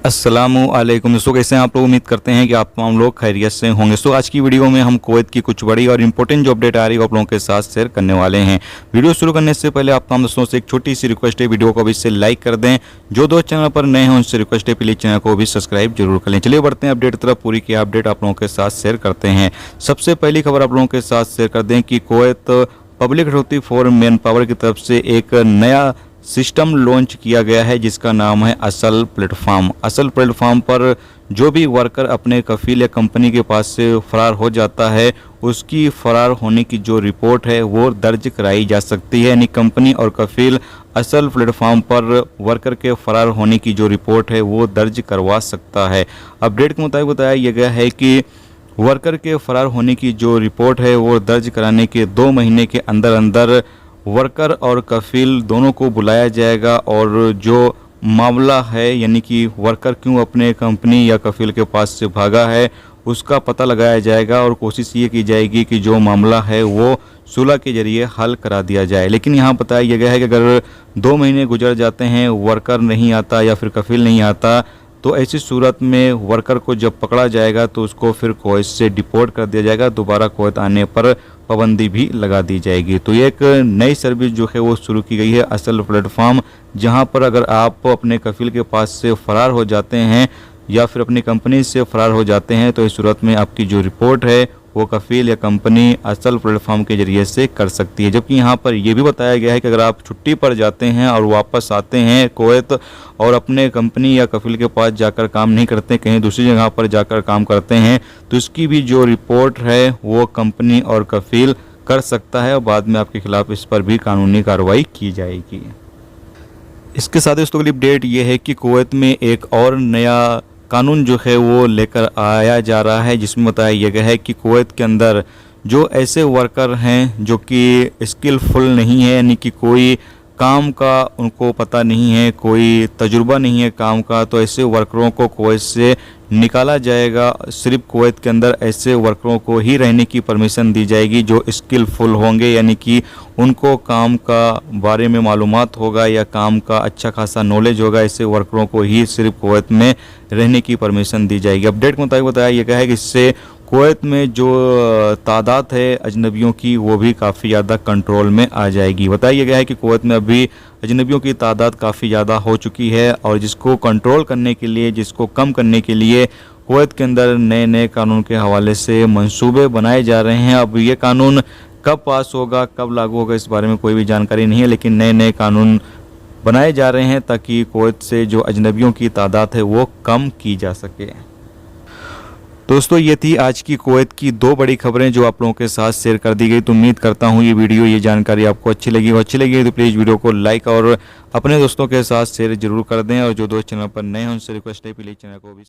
अस्सलामुअलैकुम दोस्तों, कैसे हैं आप लोग। उम्मीद करते हैं कि आप तमाम लोग खैरियत से होंगे। सो आज की वीडियो में हम कुवैत की कुछ बड़ी और इंपॉर्टेंट जो अपडेट आ रही है आप लोगों के साथ शेयर करने वाले हैं। वीडियो शुरू करने से पहले आप तमाम दोस्तों से एक छोटी सी रिक्वेस्ट है, वीडियो को अभी से लाइक कर दें। जो दोस्त चैनल पर नए हैं उनसे रिक्वेस्ट है प्लीज़ चैनल को भी सब्सक्राइब जरूर कर लें। चलिए बढ़ते हैं अपडेट की तरफ। पूरी की अपडेट आप लोगों के साथ शेयर करते हैं। सबसे पहली खबर आप लोगों के साथ शेयर कर दें कि Kuwait public authority for man power की तरफ से एक नया सिस्टम लॉन्च किया गया है जिसका नाम है असल प्लेटफॉर्म। असल प्लेटफॉर्म पर जो भी वर्कर अपने कफील या कंपनी के पास से फरार हो जाता है उसकी फरार होने की जो रिपोर्ट है वो दर्ज कराई जा सकती है। यानी कंपनी और कफील असल प्लेटफॉर्म पर वर्कर के फरार होने की जो रिपोर्ट है वो दर्ज करवा सकता है। अपडेट के मुताबिक बताया गया है कि वर्कर के फरार होने की जो रिपोर्ट है वो दर्ज कराने के 2 महीने के अंदर अंदर वर्कर और कफील दोनों को बुलाया जाएगा और जो मामला है यानी कि वर्कर क्यों अपने कंपनी या कफील के पास से भागा है उसका पता लगाया जाएगा और कोशिश ये की जाएगी कि जो मामला है वो सुलह के जरिए हल करा दिया जाए। लेकिन यहाँ बताया गया है कि अगर 2 महीने गुजर जाते हैं, वर्कर नहीं आता या फिर कफील नहीं आता, तो ऐसी सूरत में वर्कर को जब पकड़ा जाएगा तो उसको फिर कुवैत से डिपोर्ट कर दिया जाएगा। दोबारा कुवैत आने पर पाबंदी भी लगा दी जाएगी। तो ये एक नई सर्विस जो है वो शुरू की गई है, असल प्लेटफॉर्म, जहां पर अगर आप अपने कफील के पास से फरार हो जाते हैं या फिर अपनी कंपनी से फरार हो जाते हैं तो इस सूरत में आपकी जो रिपोर्ट है वो कफील या कंपनी असल प्लेटफॉर्म के जरिए से कर सकती है। जबकि यहाँ पर यह भी बताया गया है कि अगर आप छुट्टी पर जाते हैं और वापस आते हैं कुवैत और अपने कंपनी या कफील के पास जाकर काम नहीं करते, कहीं दूसरी जगह पर जाकर काम करते हैं, तो इसकी भी जो रिपोर्ट है वो कंपनी और कफील कर सकता है और बाद में आपके खिलाफ इस पर भी कानूनी कार्रवाई की जाएगी। इसके साथ दोस्तों अगली अपडेट ये है कि कुवैत में एक और नया कानून जो है वो लेकर आया जा रहा है जिसमें बताया गया है कि कुवैत के अंदर जो ऐसे वर्कर हैं जो कि स्किलफुल नहीं है, यानी कि कोई काम का उनको पता नहीं है, कोई तजुर्बा नहीं है काम का, तो ऐसे वर्करों को कुवैत से निकाला जाएगा। सिर्फ कुवैत के अंदर ऐसे वर्करों को ही रहने की परमिशन दी जाएगी जो स्किलफुल होंगे, यानी कि उनको काम का बारे में मालूमात होगा या काम का अच्छा खासा नॉलेज होगा। ऐसे वर्करों को ही सिर्फ कुवैत में रहने की परमिशन दी जाएगी। अपडेट के मुताबिक बताया गया है कि इससे कुवैत में जो तादाद है अजनबियों की वो भी काफ़ी ज़्यादा कंट्रोल में आ जाएगी। बताया गया है कि कुवैत में अभी अजनबियों की तादाद काफ़ी ज़्यादा हो चुकी है और जिसको कंट्रोल करने के लिए, जिसको कम करने के लिए कुवैत के अंदर नए नए कानून के हवाले से मंसूबे बनाए जा रहे हैं। अब ये कानून कब पास होगा, कब लागू होगा, इस बारे में कोई भी जानकारी नहीं है, लेकिन नए नए कानून बनाए जा रहे हैं ताकि कुवैत से जो अजनबियों की तादाद है वो कम की जा सके। दोस्तों ये थी आज की कुवैत की 2 बड़ी खबरें जो आप लोगों के साथ शेयर कर दी गई। तो उम्मीद करता हूँ ये वीडियो, ये जानकारी आपको अच्छी लगी तो प्लीज़ वीडियो को लाइक और अपने दोस्तों के साथ शेयर जरूर कर दें। और जो दोस्त चैनल पर नए हैं उनसे रिक्वेस्ट है प्लीज़ चैनल को भी